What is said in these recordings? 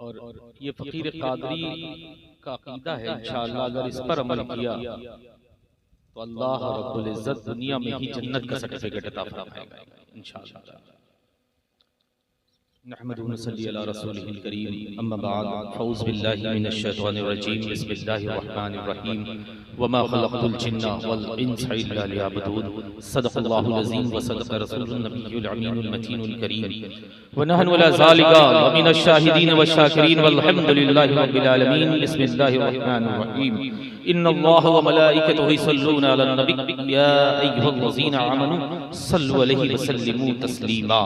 और ये फकीर कादरी का अकीदा है, इंशाअल्लाह अगर इस पर अमल किया तो अल्लाह रब्बुल इज्जत दुनिया में ही जन्नत का सर्टिफिकेट अता फरमाएगा इंशाअल्लाह। नहमदुहु व नसल्ली अला रसूलिहिल करीम, अम्मा बाद, फऊज़ बिल्लाहि मिनश शैतानिर रजीम, बिस्मिल्लाहिर रहमानिर रहीम, वमा खलक़तुल जिन्ना वल इंसा इल्ला लियअबुदून, सदक़ल्लाहुल अज़ीम व सदक़ रसूलुन नबिय्युल अमीनुल मतीनुल करीम, व नहनु अला ज़ालिका व मिनश शाहिदीन व शाकिरीन वल्हम्दुलिल्लाहि रब्बिल आलमीन। बिस्मिल्लाहिर रहमानिर रहीम, इन्नल्लाह व मलाइकतहु युसल्लूना अलन नबी या अय्युहल्लज़ीना आमनू सल्लु अलैहि व सल्लिमू तस्लीमा।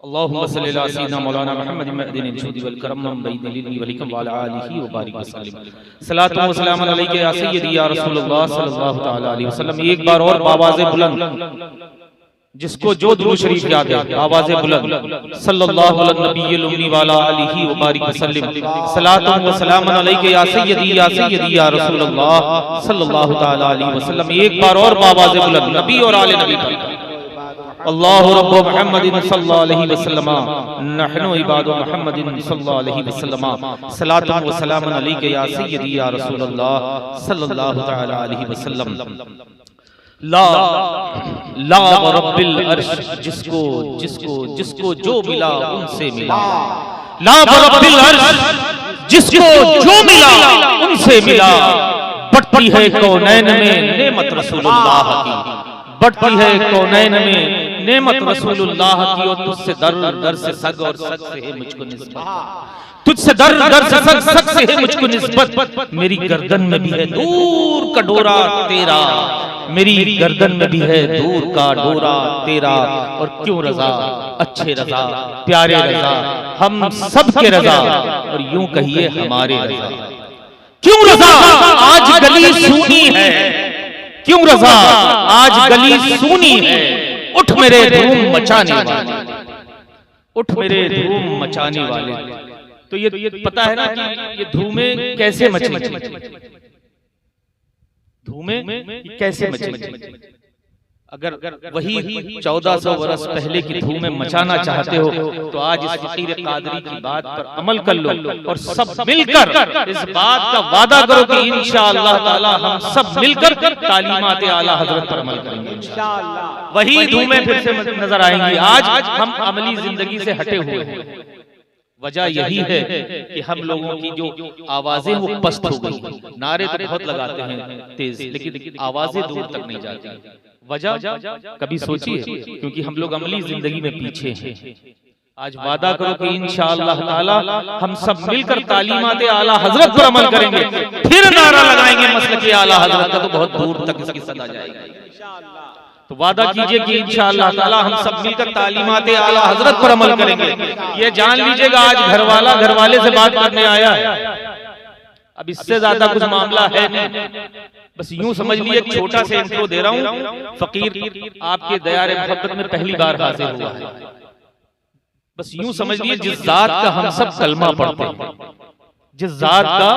अल्लाहुम्मा सल्लि अला सय्यिदिना मौलाना मुहम्मद मअदिनिल जुदी वल करम बैदिल इल्मी वल हिकम व अला आलिहि व बारिक वसल्लम। सलातु व सलाम अलैका या सय्यदी या रसूलुल्लाह सल्लल्लाहु तआला अलैहि वसल्लम। एक बार और आवाज़े बुलंद, जिसको जो दुरूद शरीफ याद है आवाज़े बुलंद, सल्लल्लाहु अला नबिय्यिल उम्मी व अला आलिहि व बारिक वसल्लम। सलातु व सलाम अलैका या सय्यदी या रसूलुल्लाह सल्लल्लाहु तआला अलैहि वसल्लम। एक बार और आवाज़े बुलंद, नबी और आले नबी पर अल्लाहु रब्बु मुहम्मदिन सल्लल्लाहु अलैहि वसल्लम, नहनु इबादु मुहम्मदिन सल्लल्लाहु अलैहि वसल्लम। सलातु व सलाम अलैका या सय्यदी या रसूलल्लाह सल्लल्लाहु तआला अलैहि वसल्लम। ला ला रब्बिल अर्श, जिसको जिसको जिसको जो मिला उनसे मिला। ला रब्बिल अर्श, जिसको जो मिला उनसे मिला। बढ़ती है कौनैन में नेमत रसूलुल्लाह की, बढ़ती है कौनैन में नेमत रसूलुल्लाह की। और तुझसे दर दर से सग और सग से है मुझको निस्बत, तुझसे दर दर से सग सग से है मुझको निस्बत। मेरी गर्दन में भी है दूर का डोरा तेरा, मेरी गर्दन में भी है दूर का डोरा तेरा। और क्यों रजा, अच्छे रजा, प्यारे रजा, हम सब के रजा, और यूं कहिए हमारे रजा। क्यों रजा आज गली सूनी है, क्यों रजा आज गली सूनी है। उठ मेरे धूम मचाने वाले, उठ मेरे धूम मचाने वाले। तो ये पता है ना कि ये धूमें कैसे मची, धूमें कैसे मची। अगर वही 1400 वर्ष पहले की धूमें मचाना चाहते हो तो आज इस फकीर कादरी की बात पर अमल कर लो, और सब मिलकर इस बात का वादा करो कि इंशाअल्लाह ताला हम सब मिलकर तालीमात आला हजरत पर अमल करेंगे इंशाअल्लाह। वही धूमें फिर से नजर आएंगी। आज हम अमली जिंदगी से हटे हुए हैं। वजह यही है कि हम लोगों की जो आवाजें वो पस्त हो गई। नारे तो बहुत लगाते हैं तेज, लेकिन आवाजें दूर तक नहीं जाती। वजह कभी सोचिए, क्योंकि हम लोग अमली जिंदगी में पीछे हैं। आज वादा करो कि इंशाअल्लाह ताला हम सब मिलकर तालीमात आला हजरत पर अमल करेंगे। फिर नारा लगाएंगे मसलक आला हजरत का, तो बहुत दूर तक इसकी सदा जाएगी। तो वादा कीजिए कि इंशाअल्लाह ताला हम सब मिलकर तालीमात आला हजरत पर अमल करेंगे। ये जान लीजिएगा, आज घरवाला घरवाले से बात करने आया है, अब इससे ज्यादा कुछ मामला है नहीं। बस यूं समझ लिए, एक छोटा सा इंट्रो दे रहा हूं। फकीर आपके दयारे मोहब्बत में पहली बार हाजिर हुआ है। बस यूं समझ लिए, जिस जात का हम सब कलमा पढ़ते हैं, जिस जात का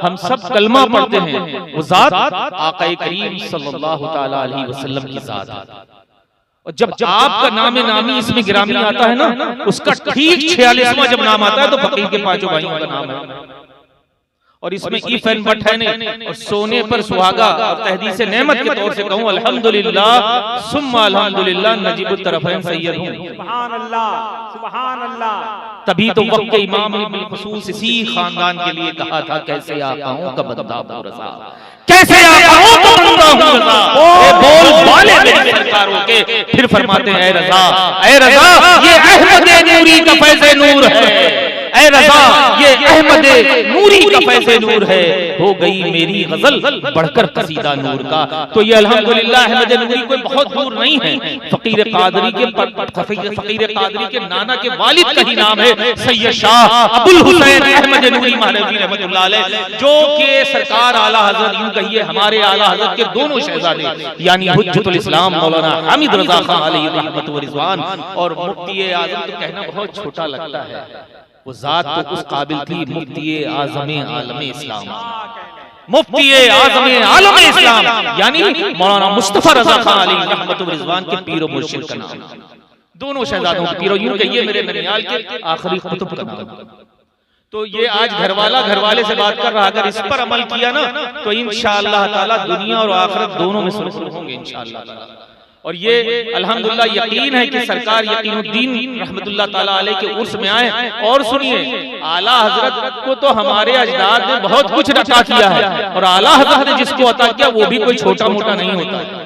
हम सब कलमा पढ़ते हैं, वो जात आका करीम सल्लल्लाहु तआला अलैहि वसल्लम की जात है। और जब आपका नाम नामी इसमें गिरामी आता है ना, उसका ठीक 46वां जब नाम आता है तो फकीर के पांचों भाइयों का नाम है। और इसमें इफ एंड बट है नहीं, और सोने पर सुहागा और तहदीस नेमत के तौर से कहूं अल्हम्दुलिल्लाह सुम्मा अल्हम्दुलिल्लाह नजीबुत तरफैन सैयद हूं। सुभान अल्लाह, सुभान अल्लाह। तभी तो वक्त के इमाम ने बिलखुसूस इसी खानदान के लिए कहा था, कैसे आकाओं का बंदा हूं रज़ा, कैसे आकाओं का बंदा हूं रज़ा। ए बोल वाले मेरी सरकारों के फिर फरमाते हैं, ए रज़ा, ए रज़ा, ये अहमद नूरी का फैज़े नूर है। ऐ रज़ा, ये अहमद नूरी का फैज़े नूर है। हो गई मेरी गजल बढ़कर कसीदा नूर का। तो ये अल्हम्दुलिल्लाह अहमद नूरी कोई बहुत दूर नहीं है। फकीर कादरी के नाना के वालिद का ही नाम है सैयद शाह अबुल हुसैन अहमद नूरी महलवी रहमतुल्लाह अलैह, जो के सरकार आला हजरत, यूं कहिए हमारे आला हजरत के दोनों शहजादे यानी हुज्जतुल इस्लाम मौलाना हामिद रजा खान अलैहि रहमत व रिज़वान और मुफ्ती आज़म, तो कहना बहुत छोटा लगता है, वो जात तो उस काबिल थी, मुफ्ती आज़म आलम इस्लाम, मुफ्ती आज़म आलम इस्लाम यानी मौलाना मुस्तफा रजा खान अलैहि रहमत व रिज़वान के पीर और मुर्शिद का नाम। दोनों शहजादों के पीर, यूं कहिए मेरे ननियाल के आखिरी कुतुब का नाम। तो ये आज घरवाले से बात कर रहा, अगर इस पर अमल किया ना तो इंशाअल्लाह ताला दुनिया और आखिरत दोनों में सुरक्षित होंगे इंशाअल्लाह ताला। और ये अल्हम्दुलिल्लाह यकीन है कि सरकार यकीनुद्दीन रहमतुल्लाह ताला अलैह के उर्स में आए। और सुनिए, आला हजरत को तो हमारे अजदाद ने बहुत कुछ अता किया है, और आला हजरत ने जिसको अता किया वो भी कोई छोटा मोटा नहीं होता है।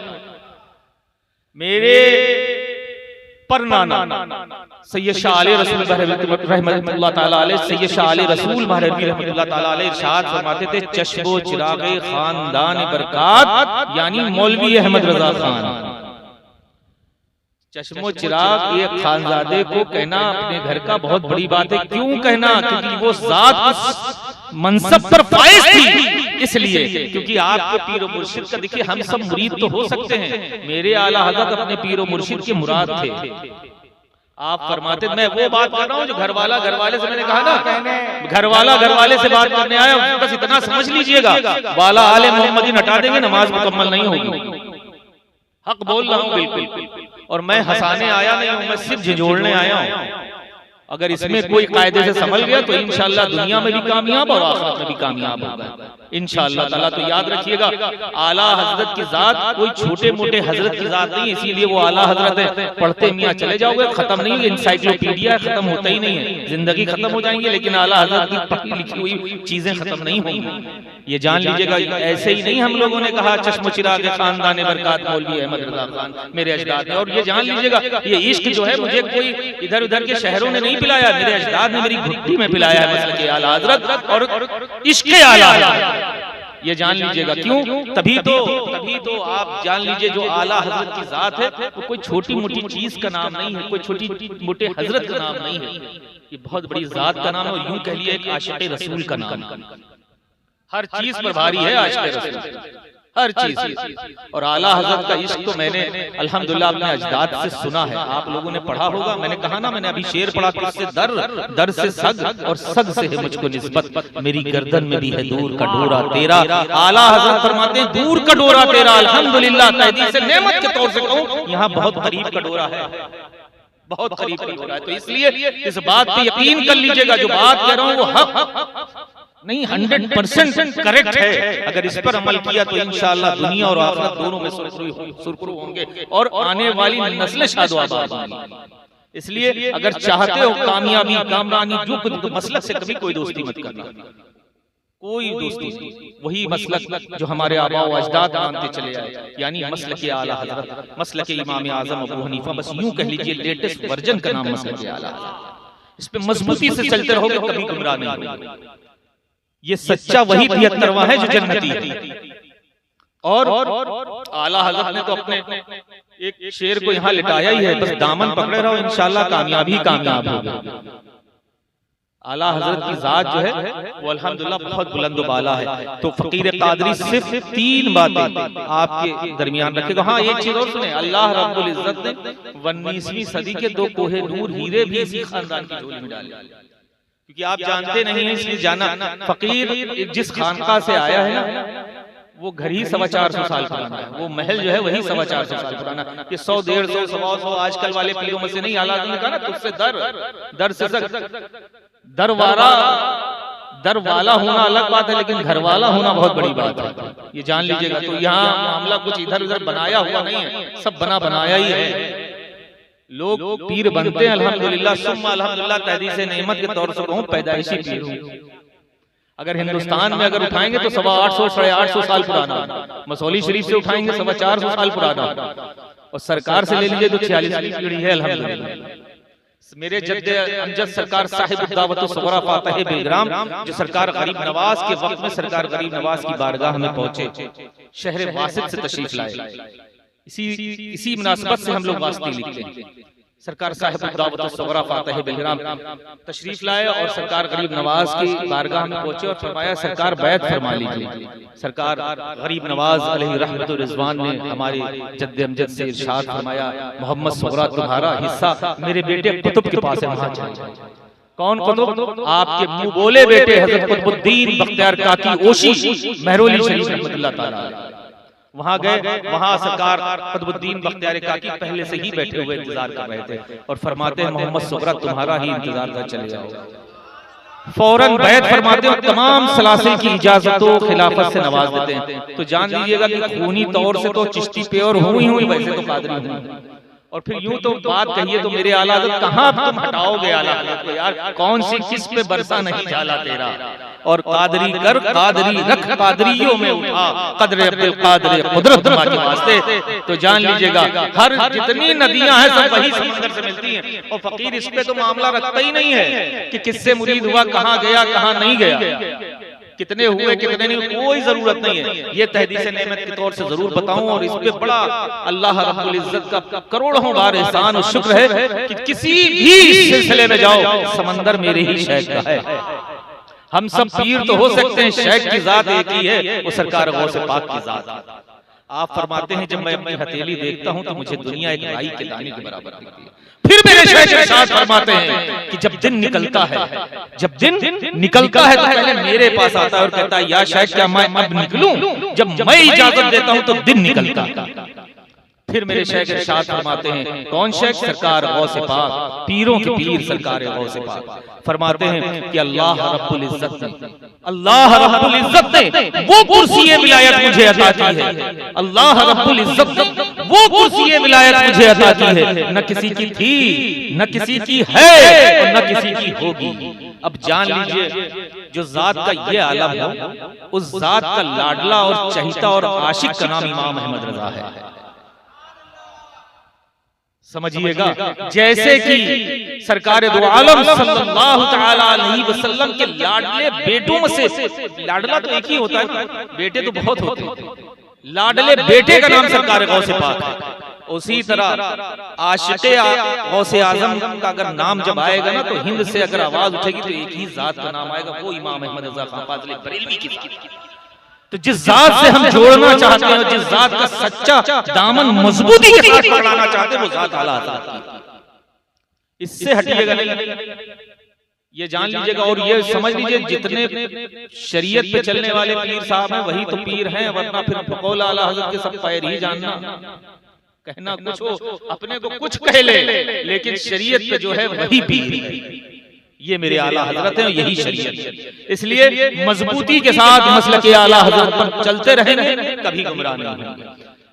मेरे पर नाना सैयद शाह आले रसूल रहमतुल्लाह ताला अलैह, सैयद शाह आले रसूल महरवी रहमतुल्लाह ताला अलैह इरशाद फरमाते थे, चश्मो चिरागे खानदान बरकात, यानी मौलवी अहमद रजा खान। चश्मो चिराग ये खानजादे को कहना अपने घर का बहुत बड़ी बात है। क्यों कहना? क्योंकि वो जात उस मनसब पर फाइज थी, इसलिए क्योंकि आपके पीर और मुर्शिद का देखिए, हम सब मुरीद तो हो सकते हैं, मेरे आला हज़रत अपने पीर और मुर्शिद के मुराद थे। आप फरमाते, मैं वो बात कर रहा हूँ जो घरवाले से, मैंने कहा ना घरवाले से बात करने आया, बस इतना समझ लीजिएगा, वाला आले मोहम्मदी हटा देंगे नमाज मुकम्मल नहीं होगी। हक बोल रहा हूँ बिल्कुल, और मैं हंसाने आया नहीं हूँ, मैं सिर्फ झिझोड़ने आया हूँ। अगर इसमें कोई कायदे से संभल गया तो इंशाअल्लाह दुनिया में भी कामयाब और आखिरत में भी कामयाब होगा इंशाअल्लाह ताला। तो याद रखिएगा, आला हजरत की जात कोई छोटे मोटे हजरत की जात नहीं, इसीलिए वो आला हजरत है। पढ़ते मियाँ चले जाओगे, खत्म नहीं, इंसाइक्लोपीडिया खत्म होता ही नहीं है, जिंदगी खत्म हो जाएंगे, लेकिन आला हजरत की पढ़ी लिखी हुई चीजें खत्म नहीं होंगी। ये जान लीजिएगा, ऐसे ही नहीं हम लोगों ने कहा चश्म चिराग खानदान बरकात मौलवी अहमद रजा खान मेरे अजदाद ने। और ये जान लीजिएगा, ये इश्क जो है मुझे कोई इधर उधर के शहरों ने नहीं पिलाया, मेरे अजदाद ने मेरी घुट्टी में पिलाया है, मसलके आला हजरत और इश्क आला हजरत। ये जान लीजिएगा, क्यों? तभी तो आप जान लीजिए, जो आला हजरत की जात है वो कोई छोटी मोटी चीज का नाम नहीं है, कोई छोटी मोटे हजरत का नाम नहीं है, ये बहुत बड़ी जात का नाम है। और यूं कह लिया एक आशिक़े रसूल का नाम, हर चीज पर भारी है आशिक़े रसूल, हर चीज। और आला हजरत का इश्क तो मैंने अल्हम्दुलिल्लाह अपने अजदाद से सुना है, आप लोगों ने पढ़ा होगा। मैंने कहा ना, मैंने अभी शेर पढ़ा, किससे दर से सग और सग से है मुझको निस्बत, मेरी गर्दन में भी है दूर का डोरा तेरा। आला हजरत फरमाते हैं, दूर का डोरा तेरा, अल्हम्दुलिल्लाह तहदीद से नेमत के तौर से कहूं, यहाँ बहुत करीब का डोरा है, बहुत करीब का डोरा है। तो इसलिए इस बात पे यकीन कर लीजिएगा, जो बात कह रहा हूँ वो हक नहीं 100% करेक्ट है। अगर इस पर अमल किया तो इंशाअल्लाह दुनिया और आखिरत दोनों में सुरखरू होंगे और आने वाली नस्लें शादो-आबाद होंगी। इसलिए अगर चाहते हो कामयाबी, कामरानी, जो मसलक से कभी कोई दोस्ती मत करना, कोई दोस्ती, वही मसलक जो हमारे आबा व अजदाद मानते चले आए, यानी मसलक आला हज़रत, मसलक इमाम आज़म अबू हनीफा, बस यूं कह लीजिए लेटेस्ट वर्जन का नाम मसलक आला। इस पे मजबूती से चलते रहोगे, कभी गुमराह नहीं होगे। ये सच्चा वही 73वां है जो जन्नती है। और आला हज़रत ने तो अपने एक शेर को यहाँ लिटाया ही है, बस दामन पकड़े रहो, इंशाअल्लाह कामयाब होगा। आला हज़रत की जात जो है वो अल्हम्दुलिल्लाह बहुत बुलंद बाला है। तो फकीर कादरी सिर्फ 3 बातें आपके दरमियान रखेगा। हाँ, एक चीज और सुने, अल्लाह रब्बुल इज्जत ने 19वीं सदी के 2 कोहे नूर हीरे भी इसी खानदान की झोली में डाले, क्योंकि आप जानते नहीं हैं इसलिए जाना। फकीर जिस खानका से आया है ना, वो घर ही 450 साल पुराना है, वो महल जो है वही 450 साल पुराना। ये 100, 150, 100 आजकल वाले पीरों में से नहीं। आला ने कहा ना, तुझसे दर से दर वाला होना अलग बात है, लेकिन घर वाला होना बहुत बड़ी बात है, ये जान लीजिएगा। तो यहाँ मामला कुछ इधर उधर बनाया हुआ नहीं है, सब बनाया ही है। लोग पीर बनते हैं अल्हम्दुलिल्लाह, सुम्मा अल्हम्दुलिल्लाह, तहदीद से नेमत के तौर से कहूं, पैदाइशी पीर हूं। अगर हिंदुस्तान में अगर उठाएंगे तो 850, 850 साल पुराना, मसौली शरीफ से उठाएंगे 450 साल पुराना, और सरकार से ले लीजिए तो 46वीं पीढ़ी है अल्हम्दुलिल्लाह। मेरे जद्दे अमजद सरकार साहिब दावत सुगरा फातह बेलग्राम, जो सरकार गरीब नवाज के वक्त में सरकार गरीब नवाज की बारगाह में पहुंचे, शहर वासित से तशरीफ लाए। इसी मुनासबत से हम लोग वास्ते लिखते हैं। सरकार साहिब दावत सुगरा फातह बेलग्राम तशरीफ लाए और सरकार गरीब नवाज की बारगाह में पहुंचे और फरमाया, सरकार बैत फरमा लीजिए। सरकार गरीब नवाज अलैहि रहमतुर रिजवान ने हमारे जद्दे अमजद से इरशाद फरमाया, मोहम्मद सुगरा तुम्हारा हिस्सा मेरे बेटे कुतुब के पास है, वहां जाइए। कौन कुतुब? आपके मुंह बोले बेटे हजरत कुतुबुद्दीन बख्तियार काकी ओशी महरोली शरीफ रहमतुल्लाह ताला। वहां गए, वहां सरकार कुतुबुद्दीन बख्तियार काकी पहले से ही बैठे हुए इंतजार कर रहे थे और फरमाते हैं, मोहम्मद सुगरा तुम्हारा ही इंतजार कर चले जाओ। फौरन बैत फरमाते हैं और तमाम सलासिल की इजाजतों खिलाफत से नवाज देते हैं। तो जान लीजिएगा कि खूनी तौर से तो चिश्ती प्योर हुई वैसे तो कादरी हूं। और फिर यूं तो बात कहिए तो मेरे आला हज़रत कहां तुम हटाओगे आला हज़रत को यार, कौन सी किस पे बरसा नहीं जाला तेरा। और कादरी कर कादरी रख कादरियों में उठा कदर अब्दुल कादिर कुदरत के वास्ते। तो जान लीजिएगा हर जितनी नदियां हैं सब वही समंदर से मिलती हैं। और फकीर इस पे तो मामला रखता ही नहीं है कि किससे मुरीद हुआ, कहां गया कहां नहीं गया, कितने हुए कितने नहीं, कोई जरूरत नहीं है। ये तहदीस नेमत के तौर से जरूर बताऊं। और इस पे बड़ा अल्लाह रब्बुल इज्जत का करोड़ों बार एहसान और शुक्र है कि किसी भी सिलसिले में जाओ समंदर मेरे ही शेख का है। हम सब पीर तो हो सकते हैं, शेख की जात एक ही है, वो सरकार गौस पाक की जात। आप फरमाते हैं जब मैं अपनी हथेली देखता हूं तो मुझे दुनिया एक राई के दाने के बराबर दिखती है। फिर मेरे शेख इरशाद फरमाते हैं कि जब दिन निकलता है, जब दिन निकलता है तो पहले मेरे पास आता है और कहता है या शेख क्या मैं अब निकलूं? जब मैं इजाजत देता हूं तो दिन निकलता है। फिर मेरे शेख इरशाद फरमाते हैं, कौन शेख? सरकार गौस पाक, पीरों के पीर सरकार गौस पाक। फरमाते हैं कि अल्लाह रब्बुल इज्जत ने वो कुर्सी विलायत मुझे अता की है। अल्लाह रब्बुल इज्जत ने वो कुर्सी विलायत मुझे अता की है। न किसी की थी, न किसी की है और न किसी की होगी। अब जान लीजिए जो जात का ये आलम हो, उस जात का लाडला और चहिता और आशिक का नाम इमाम अहमद रजा है। समझिएगा, जैसे कि सरकार दो आलम सल्लल्लाहु तआला अलैहि वसल्लम के लाडले बेटों में से, लाडला तो एक ही होता है, बेटे तो बहुत होते हैं, लाडले बेटे का नाम सरकार गौसे पाक है। उसी तरह आशिक़े गौसे आज़म का अगर नाम जब आएगा ना तो हिंद से अगर आवाज उठेगी तो एक ही जात का नाम आएगा, वो इमाम अहमद रज़ा खान फाज़िल बरेलवी की जात। तो जिस जात से हम जोड़ना चाहते हैं, जिस जात का सच्चा दामन मजबूती के साथ पकड़ना चाहते हैं, वो जात आला हज़रत, इससे हटिएगा नहीं, ये जान लीजिएगा। और ये समझ लीजिए जितने शरीयत पे चलने वाले पीर साहब हैं वही तो पीर हैं, वरना फिर बकौल आला हज़रत के सब पैर ही जानना, कहना कुछ हो, अपने को कुछ कह ले, लेकिन शरीयत पे जो है वही पीर है। ये मेरे आला हजरत हैं, यही शरीयत है। इसलिए मजबूती के साथ मसलक आला हजरत पर चलते रहेंगे, कभी गुमराह नहीं होंगे।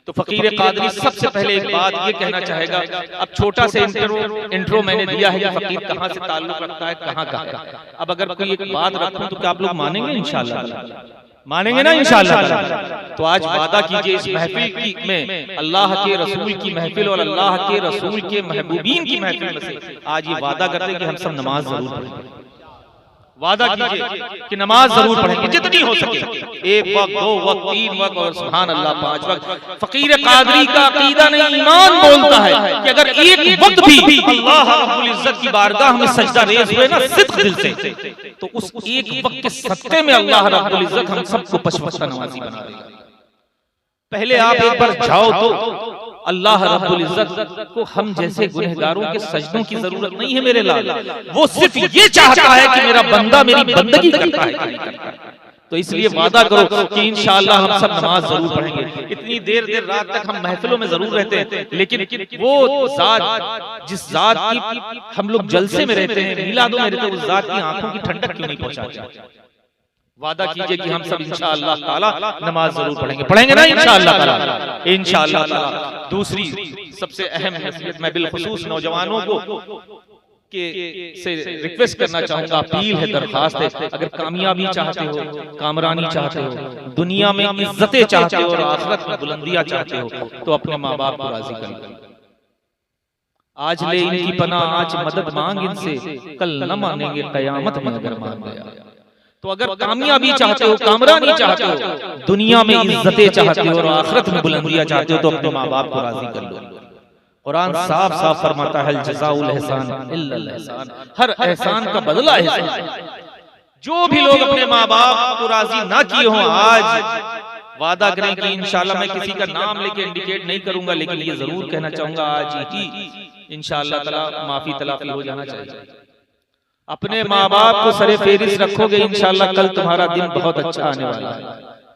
तो फकीर कादरी सबसे पहले एक बात ये कहना चाहेगा। अब छोटा से इंट्रो मैंने दिया है कि फकीर कहाँ से ताल्लुक रखता है, कहाँ कहाँ। अब अगर कोई एक बात रखूं तो क्या आप लोग मानेंगे? इंशाअल्लाह मानेंगे ना इंशाअल्लाह। तो आज वादा कीजिए इस महफिल में, अल्लाह के रसूल की महफिल और अल्लाह के रसूल के महबूबीन की महफिल में से आज ये वादा करते हैं कि हम सब नमाज जरूर पढ़ेंगे। वादा कीजिए कि नमाज जरूर पढ़ेंगे जितनी हो सके, एक वक्त, दो वक्त, तीन वक्त और सुभान अल्लाह 5 वक्त। फकीर कादरी का अकीदा नहीं, ईमान बोलता है कि अगर एक वक्त भी अल्लाह रब्बुल इज्जत की बारगाह में सजदा रेज़ हुए ना सिद्क दिल से, तो उस एक वक्त के सदक़े में अल्लाह रब्बुल इज्जत हम सबको 5 वक्त नमाजी बना देगा। पहले आप एक बार जाओ तो अल्लाह रब्बुल इज्जत को हम जैसे गुनहगारों के सजदों की जरूरत नहीं है मेरे लाल, वो सिर्फ ये चाहता है कि मेरा बंदा मेरी बंदगी करता है कि नहीं करता है। तो इसलिए वादा करो कि इंशाअल्लाह हम सब नमाज जरूर पढ़ेंगे। इतनी देर रात तक हम महफिलों में जरूर रहते हैं, लेकिन वो जात जिस जात की हम लोग जलसे में रहते हैं, मिलादों में रहते हैं, उस जात की आंखों की ठंडक क्यों नहीं पहुंचाते? वादा कीजिए कि हम सब इंशाअल्लाह ताला नमाज जरूर पढ़ेंगे ना इंशाअल्लाह ताला, इंशाअल्लाह ताला। दूसरी सबसे अहम हैसियत मैं बिलखुसूस नौजवानों को से रिक्वेस्ट करना चाहूंगा, अपील है, दरखास्त है, अगर कामयाबी चाहते हो, कामरानी चाहते हो, दुनिया में इज्जतें चाहते हो और आखिरत में बुलंदियां चाहते हो, तो अपने माँ बाप को राजी करिए। आज ले इनकी पनाह, आज मदद मांग इनसे, कल न मानेंगे कयामत में अगर मान गया। तो अगर कामयाबी चाहते हो, कामरानी चाहते हो, दुनिया में इज्जतें चाहते हो और आखिरत में बुलंदियां चाहते हो, तो अपने माँ बाप को राजी कर लो। कुरान साफ साफ फरमाता है जज़ाउल एहसान इल्लल एहसान, हर एहसान का बदला एहसान। जो भी लोग अपने माँ बाप को राजी ना किए हों, आज वादा करें कि इंशाअल्लाह मैं किसी का नाम लेके इंडिकेट नहीं करूंगा, लेकिन ये जरूर कहना चाहूंगा आज ही इंशाअल्लाह ताला माफी तलाफी हो जाना चाहिए। अपने माँ बाप को सरे फेरिस रखोगे, इंशाअल्लाह कल तुम्हारा दिन बहुत अच्छा आने वाला है,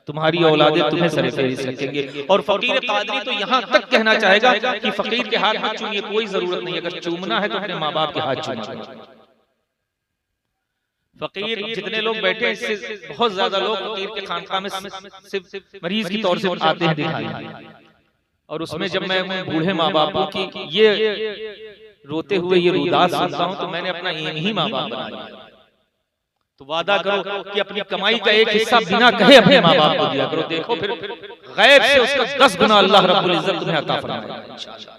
तुम्हारी औलादें तुम्हें सरे फेरिस रखेंगे। और फकीर कादरी तो यहाँ तक कहना चाहेगा कि फकीर के हाथ मत चूमिए, कोई जरूरत नहीं, अगर चूमना है तो अपने माँ बाप के हाथ चूमिए। फकीर जितने लोग बैठे हैं इससे बहुत ज्यादा लोग फकीर के खानकाह में सिर्फ मरीज की तौर से आते हैं दिखाने। और उसमें जब मैं बूढ़े माँ बापों की ये रोते हुए ये रुदास सुनता हूँ तो मैंने अपना यही माँ बाप बना लिया। तो वादा करो कि अपनी कमाई का एक हिस्सा बिना कहे अपने माँ बाप को दिया करो। देखो फिर गैब से उसका 10 गुना अल्लाह रब्बुल इज्जत तुम्हें अता फरमाएगा इंशाअल्लाह।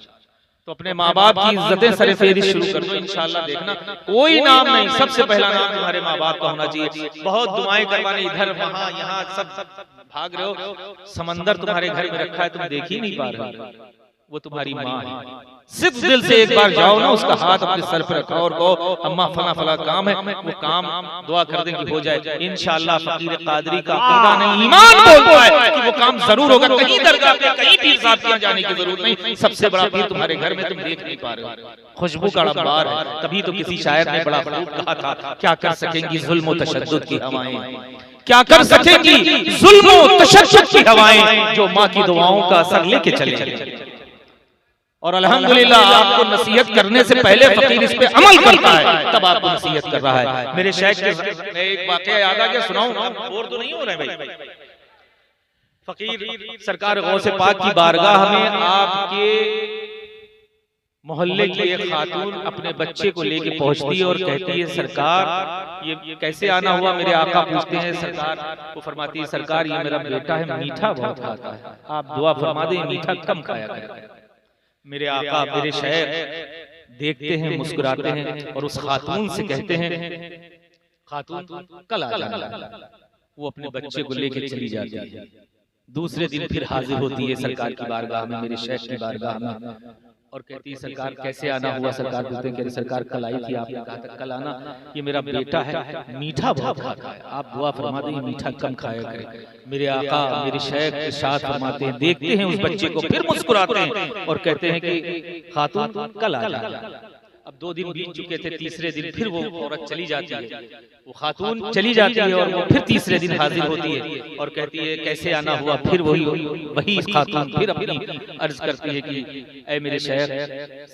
तो अपने माँ बाप की इज्जतें सरफेरी शुरू कर दो इंशाअल्लाह। देखना कोई नाम नहीं, सबसे पहला नाम तुम्हारे माँ बाप का होना चाहिए। बहुत दुआएं करवाने इधर वहां यहाँ सब भाग रहे हो, समंदर तुम्हारे घर में रखा है तुम देख ही नहीं पा रहे, वो तुम्हारी माँ है। सिर्फ दिल से एक बार जाओ ना, उसका हाथ अपने सर पर रखो और कहो अम्मा फला फला काम है, वो काम दुआ कर दें कि हो जाए इंशाअल्लाह। फकीर कादरी का अकीदा नहीं ईमान बोलता है कि वो काम जरूर होगा। कहीं दरगाह पे कहीं पीर साहब के जाने की जरूरत नहीं, सबसे बड़ा पीर तुम्हारे घर में तुम देख नहीं पा रहे हो, खुशबू का अंबार है। तभी तो किसी शायर ने बड़ा खूब कहा था, क्या कर सकेंगी जुल्म व तशद्दुद की हवाएं, क्या कर सकेंगी जुल्म व तशद्दुद की हवाएं, जो माँ की दुआओं का असर लेके चले। और अल्हम्दुलिल्लाह आपको नसीहत करने से पहले फकीर इस पे अमल करता है, तब आपको नसीहत कर रहा है। मेरे शेख के एक वाकया याद आ गया, सुनाऊं? बोर तो नहीं हो रहे भाई? फकीर सरकार गौसे पाक की बारगाह में आपके मोहल्ले की एक खातून अपने बच्चे को लेके पहुंचती है और कहती है सरकार ये कैसे आना हुआ? मेरे आका पूछते हैं, सरकार को फरमाती है सरकार ये मेरा बेटा है, मीठा बहुत खाता है, आप दुआ फरमा दें मीठा कम खाया करें। मेरे आका मेरे शेख देखते हैं, मुस्कुराते हैं और उस खातून से कहते हैं खातून कल आ जाना। वो अपने बच्चे को लेकर चली जाती है। दूसरे दिन फिर हाजिर होती है सरकार की बारगाह में, मेरे शेख की बारगाह में, और कहती है सरकार कैसे आना हुआ? सरकार बोलते हैं सरकार कल आई थी, आपने कहा था कल आना, ये मेरा बेटा है मीठा बहुत खाता है, आप दुआ फरमा दें मीठा कम खाया करें। मेरे आका मेरे शेख इरशाद फरमाते हैं, देखते हैं उस बच्चे को, फिर मुस्कुराते हैं और कहते हैं कि खातून कल आ जाना। अब 2 दिन बीत चुके थे, तीसरे दिन फिर वो औरत चली जाती है, वो खातून चली जाती है और वो फिर तीसरे दिन हाजिर होती है और कहती है कैसे आना हुआ? फिर वही खातून फिर अपनी अर्ज करती है कि ऐ मेरे शेख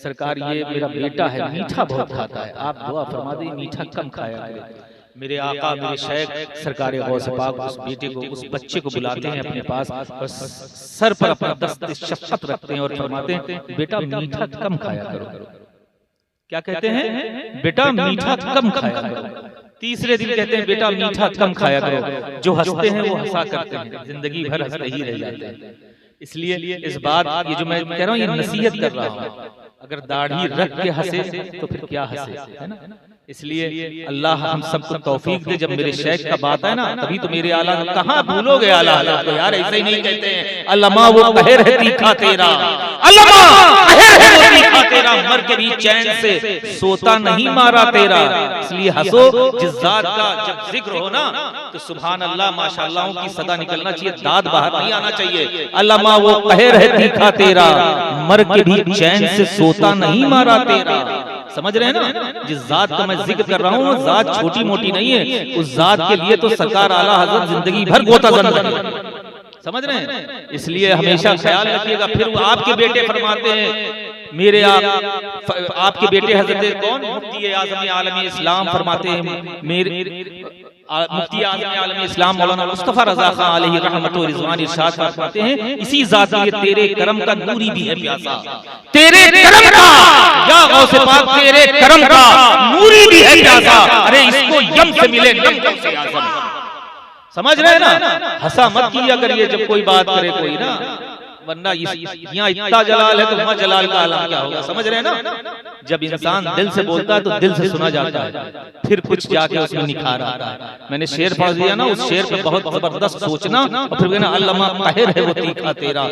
सरकार ये मेरा बेटा है, मीठा बहुत खाता है, आप दुआ फरमा दें मीठा कम खाया करें। मेरे आका मेरे शेख सरकार गौसे पाक उस बेटे को, उस बच्चे को बुलाते हैं अपने पास और सर पर अपना दस्त शफ़क़त रखते हैं और फरमाते हैं बेटा मीठा कम खाया करो। क्या कहते हैं? बेटा मीठा कम खाया करो। तीसरे दिन कहते हैं बेटा मीठा कम खाया करो। जो हंसते हैं वो हंसा करते हैं, जिंदगी भर हंसते ही रह जाते हैं। इसलिए इस बात ये जो मैं कह रहा हूँ ये नसीहत कर रहा हूँ, अगर दाढ़ी रख के हंसे तो फिर क्या हंसे, है ना? इसलिए अल्लाह हम सबको तौफीक दे। जब मेरे शेख का बात है ना, तभी तो मेरे आला कहाँ भूलोगे आला हज़रत को यार, ऐसे ही नहीं कहते हैं अल्लामा वो कहर है तीखा तेरा, अल्लामा कहर है वो तीखा तेरा, मर के भी चैन से सोता नहीं मारा तेरा। इसलिए हंसो, जिस जात का जब जिक्र हो ना तो सुभान अल्लाह माशाअल्लाह की सदा निकलना चाहिए, दाद बाहर नहीं आना चाहिए। अल्लामा वो कहर है तीखा तेरा, मर के भी चैन से सोता नहीं मारा तेरा। समझ रहे हैं ना? जिस जात का मैं जिक्र कर रहा हूँ जात छोटी मोटी नहीं है, उस जात के लिए तो सरकार आला हज़रत जिंदगी भर गोता जन रहे। समझ रहे हैं? इसलिए हमेशा ख्याल रखिएगा। फिर वो आपके बेटे फरमाते हैं मेरे आपके बेटे हजरत कौन मुफ्ती आज़म आलम इस्लाम फरमाते हैं, मेरे मुफ्ती आज़म आलम इस्लाम मौलाना मुस्तफा रज़ा खान अलैहि रहमत व रिज़वान इरशाद फरमाते हैं इसी ज़ात के तेरे करम का नूरी भी है प्यासा, तेरे करम का या गौसे पाक तेरे करम का नूरी भी है प्यासा। अरे इसको यम से मिले नम से आज़म। समझ रहे हैं ना? हंसा मत किया करिए जब कोई बात करे कोई ना, वरना यहाँ इतना जलाल है तो वहाँ जलाल का आलम क्या होगा। समझ रहे हैं ना? जब इंसान दिल से बोलता है तो दिल से सुना जाता है, फिर कुछ जाके उसमें निखार आता है। मैंने शेर पढ़ दिया ना, उस शेर पे बहुत जबरदस्त सोचना और फिर कहना अल्लामा कहर है वो तीखा तेरा,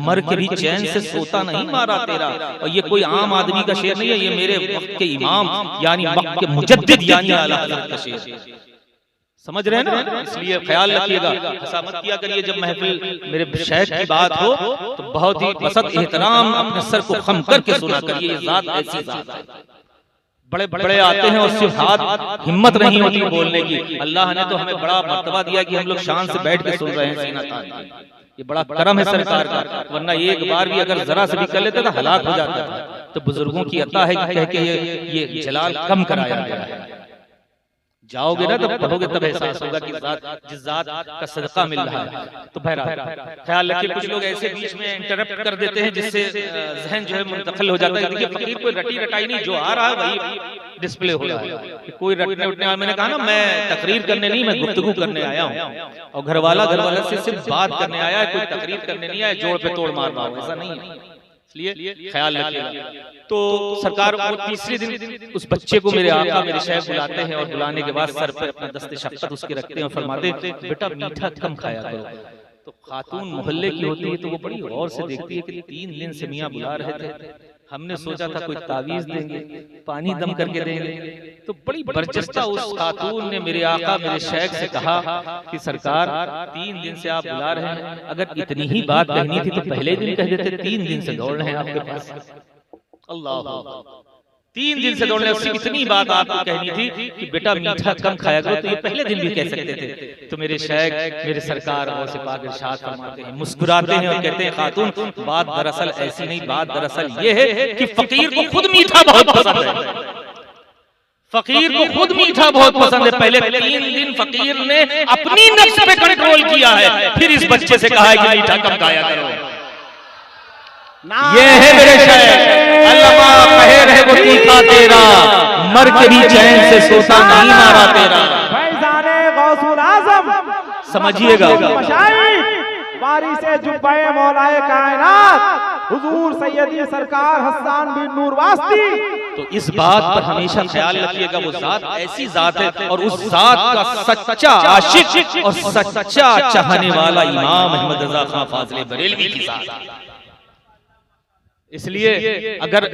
मर के भी चैन से सोता नहीं मारा तेरा। और ये कोई आम आदमी का शेर नहीं है, ये मेरे वक्त के इमाम यानी वक्त के मुजद्दिद यानी आला हज़रत का शेर है। समझ रहे हैं ना? इसलिए ख्याल रखिएगा, हंसा मत किया करिए जब महफिल मेरे शेख की बात हो तो बहुत ही बसत एहतराम अपने सर को खम करके सुना करिए। ये जात ऐसी जात है, बड़े बड़े आते हैं और सिर्फ हाथ हिम्मत नहीं होती बोलने की। अल्लाह ने तो हमें बड़ा मर्तबा दिया कि हम लोग शान से बैठ के सुन रहे हैं सीना तान के। ये बड़ा करम है सरकार का, वरना एक बार भी अगर जरा से भी कर लेते तो हलाक हो जाता था। तो बुजुर्गों की अता है कि कह के ये जलाल कम कराया गया है। जाओगे ना तब पढ़ोगे, तब एहसास होगा कि जिस जात का सदका मिल रहा है। तो बहरहाल ख्याल रखिए, कुछ लोग ऐसे बीच में इंटरप्ट कर देते हैं जिससे जहन जो है मुंतकिल हो जाता है। देखिए फकीर कोई रटी रटाई नहीं, जो आ रहा है वही डिस्प्ले हो रहा है। कोई रटने उठने वाला, मैंने कहा ना मैं तकरीर करने नहीं, मैं गुफ्तगू करने आया हूँ। और घर वाला से सिर्फ बात करने आया है, कोई तकरीर करने नहीं आया, जोड़ पे तोड़ मारना हो, ऐसा नहीं है। इसलिए ख्याल रखिएगा। तो सरकार वो तीसरे दिन उस बच्चे को मेरे आका मेरे शेख बुलाते हैं, और बुलाने के बाद सर पर अपना दस्ते शफ़क़त उसके रखते हैं और फरमाते हैं बेटा मीठा कम खाया करो। तो खातून मोहल्ले की होती है तो वो बड़ी गौर से देखती है कि 3 दिन से मियाँ बुला रहे थे, हमने सोचा था कोई तावीज देंगे, पानी दम करके देंगे। तो बड़ी बर्जस्ता उस खातून ने मेरे आका मेरे शेख से कहा कि सरकार 3 दिन से आप बुला रहे हैं, अगर इतनी ही बात कहनी थी तो पहले दिन कह देते, 3 दिन से दौड़ रहे हैं आपके पास। अल्लाह, 3 दिन से दौड़ने से इतनी बात आपको कहनी थी कि बेटा मीठा कम खाया करो, तो ये पहले दिन भी कह सकते थे। तो मेरे शेख मेरे सरकार और से पाक इरशाद फरमाते हैं, मुस्कुराते हैं और कहते हैं खातून बात दरअसल ऐसी नहीं, बात दरअसल ये है कि फकीर को खुद मीठा बहुत पसंद है। फकीर को खुद मीठा बहुत पसंद है। पहले 3 दिन फकीर ने अपनी नफ्स पे कंट्रोल किया है, फिर इस बच्चे से कहा है कि मीठा कम खाया करो। ये है मेरे शेख, अल्लामा कहे रहे वो तीखा तेरा, मर के भी चैन से सोता नहीं मारा तेरा। फैज़ाने गौसुल आज़म समझिएगा, वारिसे जुब्बे मौलाए कायनात हुजूर सैयदी सरकार हसन बिन नूर वास्ती। तो इस बात पर हमेशा ख्याल रखिएगा, वो जात ऐसी जात है और उस जात का सच्चा आशिक और सच्चा चाहने वाला इमाम अहमद रज़ा खां फाज़िले बरेलवी की जात। इसलिए अगर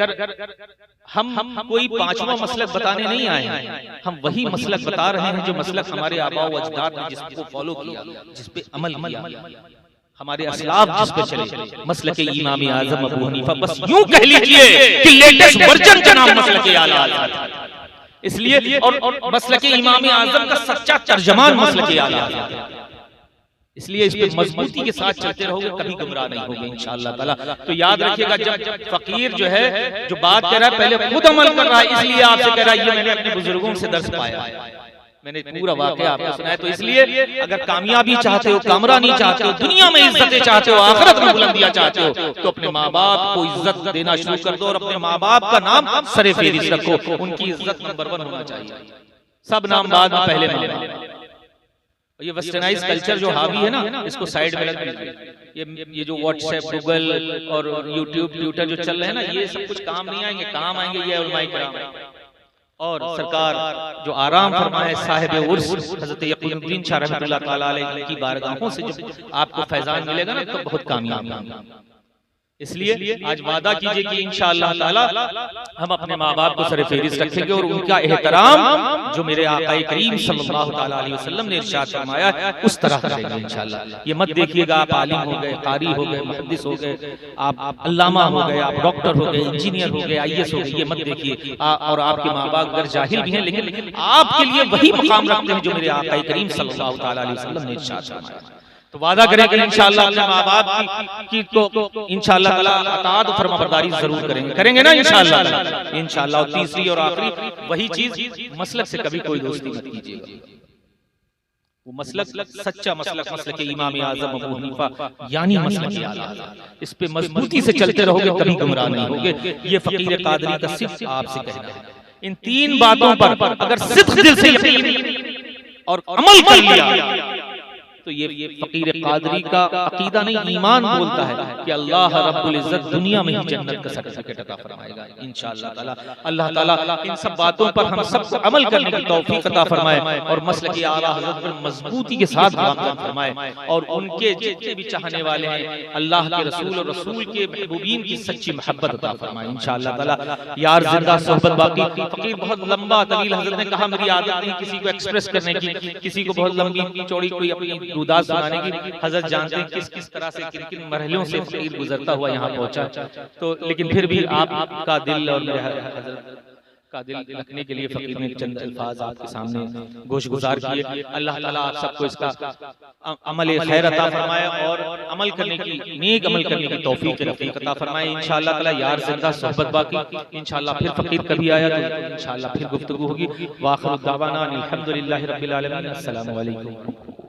हम कोई 5वां मसलक बताने नहीं आए हैं, हम वही मसलक बता रहे हैं जो मसलक हमारे आबा व अजदाद ने जिसको फॉलो किया, जिस पे अमल किया, हमारे असलाफ जिस पे चले, मसलक इमाम आज़म अबू हनीफा, बस यूं कह लीजिए कि लेटेस्ट वर्जन का नाम मसलक आला था। इसलिए और मसलक इमाम आज़म का सच्चा तर्जमान मसलक आला था। इसलिए इस पे मजबूती के साथ चलते रहोगे, कभी गुमराह नहीं होगे इंशाअल्लाह ताला। तो याद रखिएगा, जब फकीर जो है जो बात कर रहा है पहले खुद अमल कर रहा है, इसलिए आपसे कह रहा है, ये मैंने अपने बुजुर्गों से दर्स पाया, मैंने पूरा वाकया आपको सुनाया। तो इसलिए अगर कामयाबी चाहते हो, कामरानी चाहते हो, दुनिया में इज्जतें चाहते हो, आखिरत में बुलंदियां चाहते हो, तो अपने माँ बाप को इज्जत देना शुरू कर दो और अपने माँ बाप का नाम सरे फेरिस्त रखो। उनकी इज्जत नंबर 1 होना चाहिए, सब नाम बाद में, पहले नाम। ये वेस्टर्नाइज कल्चर जो हावी है ना, इसको साइड में रख दीजिए। ये जो व्हाट्सएप, गूगल और यूट्यूब, ट्विटर जो चल रहे हैं ना, ये सब कुछ काम नहीं आएंगे। काम आएंगे ये उलमाए किराम और सरकार जो आराम फरमाए साहिब उर्स हज़रत यक़ीनुद्दीन शाह रहमतुल्लाह तआला अलैह की बारगाहों से जब आपको फैजान मिलेगा ना, तो बहुत कामयाब होंगे। इसलिए आज वादा कीजिए कि इंशाअल्लाह ताला हम अपने माँ बाप को सर फेरिस्त रखेंगे और उनका एहतराम जो मेरे आका करीम सल्लल्लाहु ताला अलैहि वसल्लम ने इरशाद फरमाया है उस तरह करेंगे इंशाअल्लाह। ये मत देखिएगा आप आलिम हो गए, कारी हो गए, मुहद्दिस हो गए, आप अल्लामा हो गए, आप डॉक्टर हो गए, इंजीनियर हो गए, IAS हो गए, ये मत देखिए। और आपके माँ बाप अगर जाहिल भी हैं लेकिन आपके लिए वही मकाम रखते हैं जो मेरे आका करीम सल्लल्लाहु ताला अलैहि वसल्लम ने इरशाद फरमाया। तो वादा करें कि इंशाअल्लाह अपने माँ बाप की तो इंशाअल्लाह ताला अताअत और फरमाबरदारी जरूर करेंगे ना इंशाअल्लाह। इंशाअल्लाह। तीसरी और आखिरी वही चीज, मसलक से कभी कोई दोस्ती मत कीजिएगा। वो मसलक सच्चा मसलक, मसलक इमाम आज़म अबू हनीफा यानी मसलक आला, इस पे मजबूती से चलते रहोगे, कभी गुमराह नहीं होगे। ये फकीर कादरी का सिर्फ आपसे कहना है। इन 3 बातों पर अगर सिर्फ दिल से यकीन और अमल कर लिया तो ये फकीर कादरी का अकीदा नहीं, ईमान बोलता है कि अल्लाह रब्बुल इज्जत दुनिया में ही जन्नत का सर्टिफिकेट अता फरमाएगा इंशाअल्लाह ताला। अल्लाह ताला इन सब बातों पर हम सबको अमल करने की तौफीक अता फरमाए और मसलक आला हज़रत पर मजबूती के साथ काम फरमाए और उनके जितने भी चाहने वाले हैं अल्लाह के रसूल और रसूल के महबूबीन की सच्ची मोहब्बत अता फरमाए इंशाअल्लाह ताला। यार जिंदा सोहबत बाकी। फकीर बहुत लंबा तवील, हज़रत ने कहा मेरी आदत नहीं किसी को एक्सप्रेस करने की, किसी को बहुत लंबी चौड़ी कोई अपनी रुदात सुनाने की। हजरत जानते हैं किस किस तरह से किन किन मरहलों से फकीर गुजरता हुआ यहाँ पहुंचा। तो लेकिन फिर भी आपका दिल और हजरत का दिल रखने के लिए फकीर ने चंद अल्फाज आपके सामने गोश गुजार किए। अल्लाह ताला आप सबको इसका अमल खैर अता फरमाए और अमल करने की, नेक अमल करने की तौफीक रफ़ीक अता फरमाए। इंशाअल्लाह ताला यार जिंदा सोहबत बाकी, इंशाअल्लाह फिर फकीर कभी आया तो इंशाअल्लाह फिर गुफ्तगू होगी। व आखिर दावाना अनिल हम्दुलिल्लाहि रब्बिल आलमीन। अस्सलामु अलैकुम।